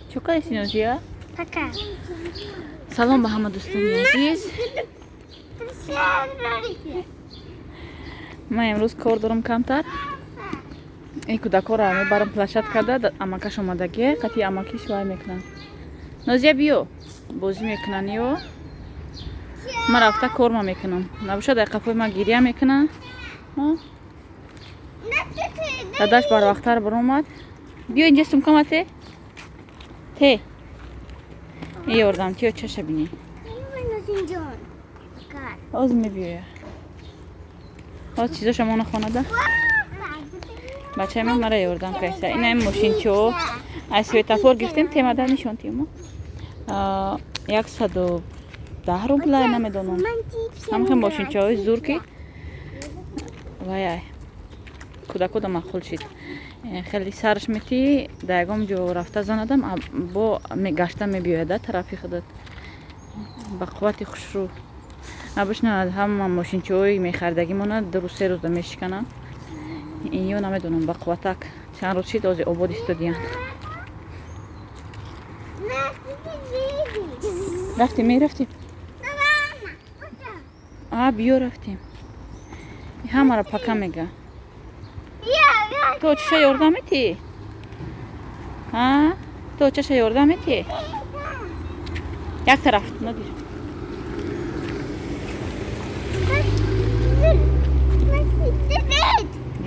چه کاری سینوزیا؟ Пока. سلام به همه دوستان عزیز. من امروز کار دارم کمتر. این کودک‌ها را میبرم площадкада. اماکش اومدگی قطعی اماکیش وای میکنن. نازیا بیو بازی میکنن یو. من رفته کار میکنم. نباشه در قفای ما گریه میکنن. داداش بر وقتر برآمد. بیو اینجا سمکمته. ته. ای یاردم تیو چش بینی. آز میبیه. آز چیزا شما نخوانده. بچه من مرا یاردم کیسه. این هم ماشین چو. از سویتافور گرفتیم تیماده نشون تیمو. 110 روبل نمیدونم. هم ماشین چوی زور کی. وای. کودکو مخول شد. خیلی سرش میتی دایگم جو رفته زندم با میگشتم میبیاده طرفی خودت با قوتی خوش رو نباش نه هم ماشین چوی میخردگی مونه دو روز سه روز میشکنم این یو نمیدونم با قوتک چند روز شد از آباد استودیان رفتیم میرفتیم بیو رفتیم همه را پکا میگه تو چه یاردم میتی؟ تو چه یاردم میتی؟ یک طرف ندیر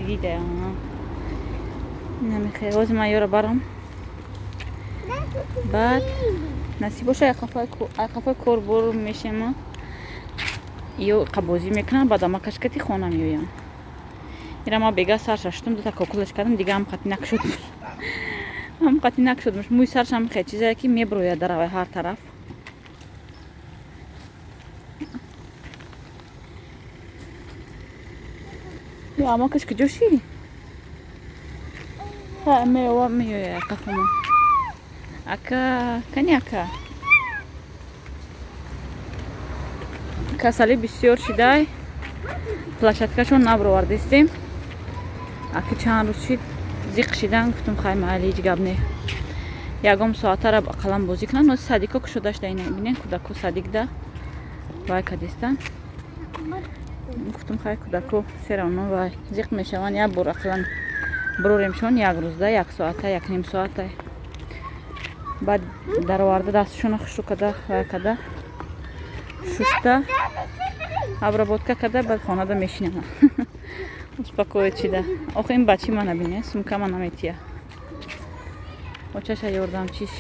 دیده نمیخواه از من یارو برام بعد نصیب باشه اقفای کور برو میشه ما یو قبوزی میکنم بعد اما کشکتی خونه میویم ایرا ما بگه سر ششتم دوتا کاکولش کردم دیگه هم قطی نکشدمش هم قطی نکشدمش موی سرش هم خیلی چیزایی که میبروید در هر طرف یا اما کش که جوشی ها میوه میوه قفمو اکا کنی اکا کسالی بسیار شده площадкашон набровардистем аки чанд рӯз шид зиқ шидан гуфтум хай маҳалли ҳеҷ гап не ягом соатара қалам бозӣ кунанд нози садико кушодашда бинен кудако садикда вай кадистан гуфтум хай кудако серано вай зиқ мешаванд як бор ақлан бироремшон як рӯзда як соата як ним соата баъд дароварда дасташона хушрӯ када вай када шушта обработка када баъд хонада мешинам успокоит шида охи ин бачи мана бине сумкама наметия очаша ёрдам чиш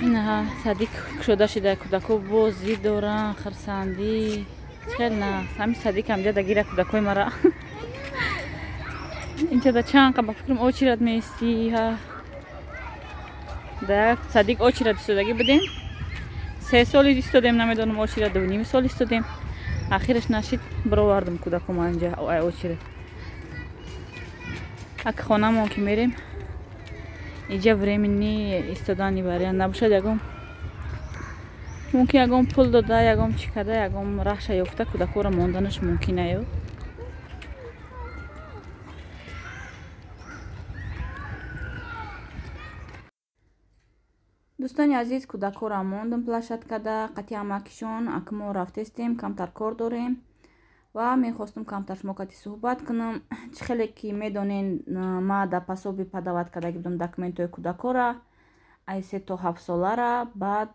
ина садик кушода шида кудако бозӣ доранд хирсандӣ хел на ҳами садик ҳамҷада гира кудакои мара инҷада чанд қа ба фикрам очирад меисти да садик очирад истодагӣ будем 3 соли истодем намедонам очирад 2.5 сол истодем ахираш нашид бировардам кудаком анҷа очирад ак хонамон ки мерем иҷа времени истодани бариянд набошад ягом мумкин ягом пул дода ягом чӣ када ягом рахша ёфта кудакора монданаш мумкин аю دوستانی عزیز کودک‌ها را ماندم площадкада قطعی амакишон акмо рафтестем камтар кор дорем ва мехостум камтар шумо кати суҳбат кунам чӣ хеле ки медонен ма да пасоби падаваткадагӣ будам документҳои кудакора ай 3 то 7 солара баъд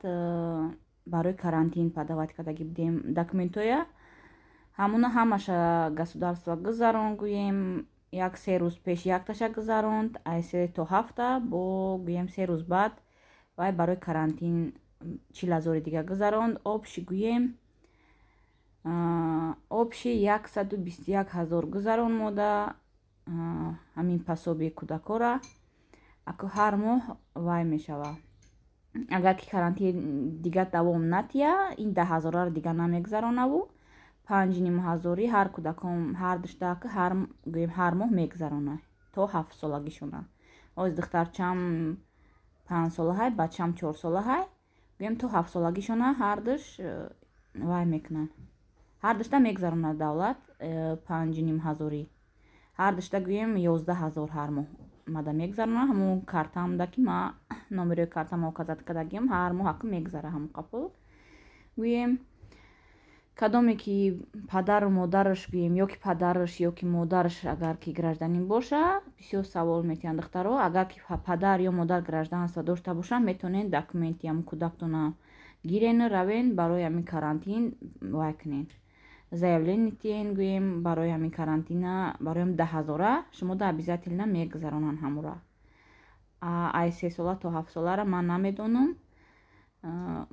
барои карантин падаваткадагӣ будем документҳоя ҳамуна ҳамаша государство гузарон гӯем як 3 рӯз пеш якташа гузаронд ай 3 то 7 бо гӯем 3 рӯз баъд вай барои карантин 40,000 дига гузаронд обши гӯем обши 121,000 гузарон мода ҳамин пасоби кудакора ако ҳар моҳ вай мешава агар ки карантин дига давом натия ин 10,000 дига намегузаронаву 5,500 ҳар кудаком ҳар душтаака гӯем ҳар моҳ мегузарона то 7 солагишона оз духтарчам 5 солаҳай бачам 4 солаҳай гӯем то 7 солагишона ҳар душ вай мекунанд ҳар дашта мегзаронад давлат 5500 ҳар дашта гӯем 11000 ҳар моҳ мада мегзарона. ҳамун картамда ки ма номерои картама указат кардагиам ҳар моҳ ҳақи мегзара ҳамун қапл. гӯем кадоме ки падару модараш гӯем ё ки падараш ё ки модараш агар ки гражданин боша, бисёр савол метиҳанд духтаро. Агар ки падар ё модар гражданство дошта бошанд, метавонед документи ҳамун кӯдактона гирен, равен барои ҳамин карантин вай кунед. Заявление тиҳен гӯем барои ҳамин карантина барои ҳам 10,000 шумо да обязательно мегзаронанд ҳамура. Ай 3 сола то 7 солара ман намедонам.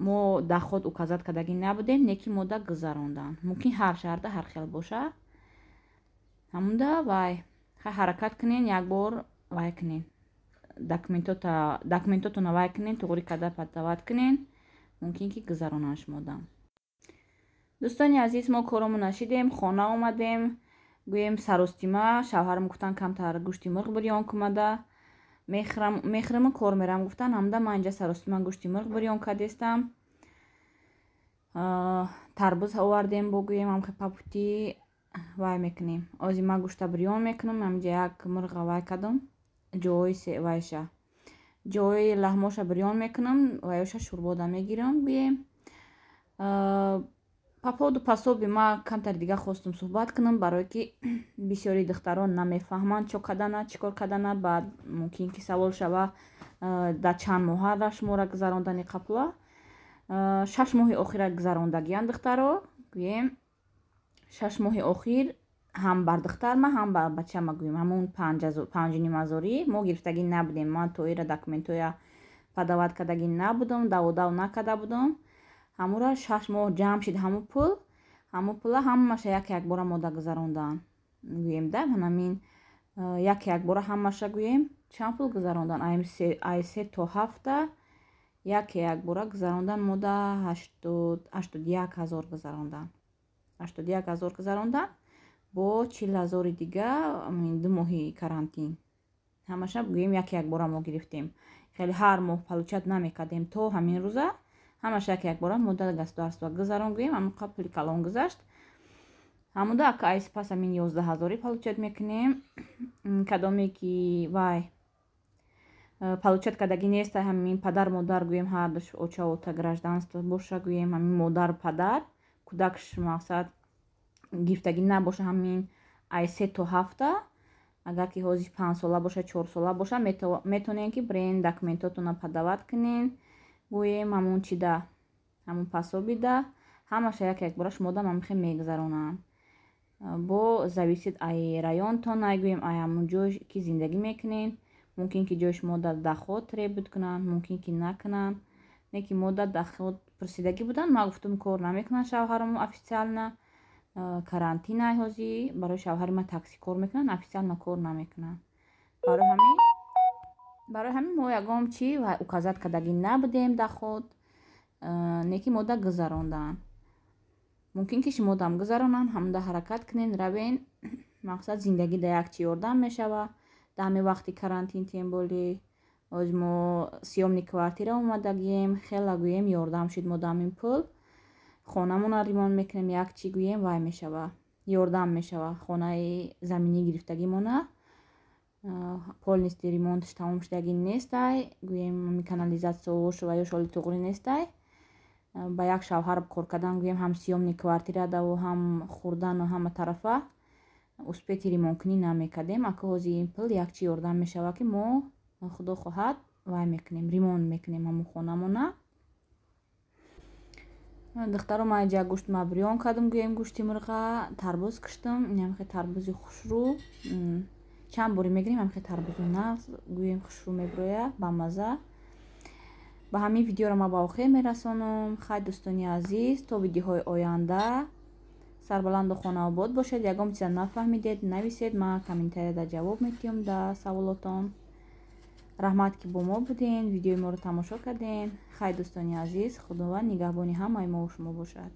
мо даход указат кардагӣ набудем, неки мода гузарондан. Мумкин ҳар шаҳрда ҳар хел боша. ҳамунда вай ҳаракат кунен, як бор вай кунен, документотона вай кунен, туғри карда падават кунен, мумкин ки гузаронанд шумода. дӯстони азиз, мо коромона шидем, хона омадем. гӯем саростима шавҳарам гуфтан камтар гӯшти мурғ бирён кумада мехӯрам кор мерам гуфтан. ҳамда ман инҷа саростима гӯшти мурғ бирён кардестам. тарбуз овардем бо гӯем ҳам папутӣ вай мекунем. озима гӯшта бирён мекунам. ҳаминҷа як мурға вай кардам, ҷои вайша ҷои лаҳмоша бирён мекунам, вайоша шурбода мегирам. гӯем паподу пасоби ма камтар дига хостум суҳбат кунам, барое ки бисёри духтарон намефаҳманд чо кардана, чӣ кор кардана. баъд мумкин ки савол шава дар чанд моҳара шумора гузарондани қапла. 6 моҳи охира гузарондагиянд духтаро. гӯем 6 моҳи охир ҳам бар духтарма ҳам бар бачама гӯем ҳамун 5500 мо гирифтагӣ набудем. ман то ира документоя падават кардагӣ набудам, даводав накарда будам. ҳамура 6 моҳ ҷамъ шид. ҳамун пула ҳамаша як бора мода гузарондан. гӯем да ҳамин як бора ҳамаша гӯем чанд пул гузарондан. ай 3 то 7 як бора гузарондан мода 81000 гузарондан. 81000 гузарондан бо 40000 дига 2 моҳи карантин. ҳамаша гӯем як бора мо гирифтем. хеле ҳар моҳ получат намекардем то ҳамин рӯза. ҳамаша як бора мода государство гузарон. гӯем ҳамин қапли калон гузашт. ҳамуда ай сипас ҳамин 11000 получат мекунем. кадоме ки вай получат кардагӣ неста, ҳамин падар модар гӯем ҳар душ очаота гражданство боша, гӯем ҳамин модар падар кӯдакш мақсад гирифтагӣ набоша, ҳамин ай 3 то 7 агар ки ҳозир 5 сола боша 4 сола боша метавонем ки брен документотона падават кунен. гӯем ҳамун чида ҳамун пасобида ҳамаша як бора шумода мамихе мегзаронанд. бо зависид ай районтон, ай гӯем ай ҳамун ҷой ки зиндагӣ мекунен. мумкин ки ҷои шумо дар даход требут кунанд, мумкин ки накунанд. не ки мо дар даход пурсидагӣ буданд, ма гуфтум кор намекунанд шавҳарам официально. карантина ҳозир барои шавҳари ма такси кор мекунанд, официально кор намекунанд. барои ҳамин мо ягон чи указат кардагӣ набудем даход, не ки мода гузаронданд. мумкин ки шумо дам гузаронанд, ҳамда ҳаракат кунен, равен. мақсад зиндагӣ дар як чи ёрдам мешава. дар ҳамин вақти карантин тем боле оз мо съёмни квартира омадагием, хела гӯем ёрдам шид. мо дар ҳамин пул хонамона ремонт мекунем, як чи гӯем вай мешава, ёрдам мешава. хонаи заминӣ гирифтагимона полностью ремонтш тамом шудагӣ нестай. гӯем канализатсия шува ё шоли туғри нестай. ба як шавҳар кор кардан гӯем ҳам съёмни квартира даву ҳам хӯрдану ҳама тарафа успети ремонткунӣ намекардем. ака ҳозир ин пул як чи ёрдам мешава ки мо худо хоҳад вай мекунем, ремонт мекунем ҳамун хонамона. духтаро ман инҷа гӯшт ма бирён кардам, гӯем гӯшти мурға, тарбуз киштам. ин тарбузи хушрӯ чанд боре мегирем. ҳамихе тарбузу нағз гӯем хушрӯ мебироя ба маза. ба ҳамин видеоро ма ба охир мерасонам. хай дӯстони азиз, то видеоҳои оянда сарбаланду хонаобод бошед. ягон чиза нафаҳмидед нависед, ман комментарияда ҷавоб метиҳам дар саволотон. раҳмат ки бо мо буден, видеои моро тамошо карден. хай дӯстони азиз, худованд нигаҳбони ҳамаи мо шумо бошад.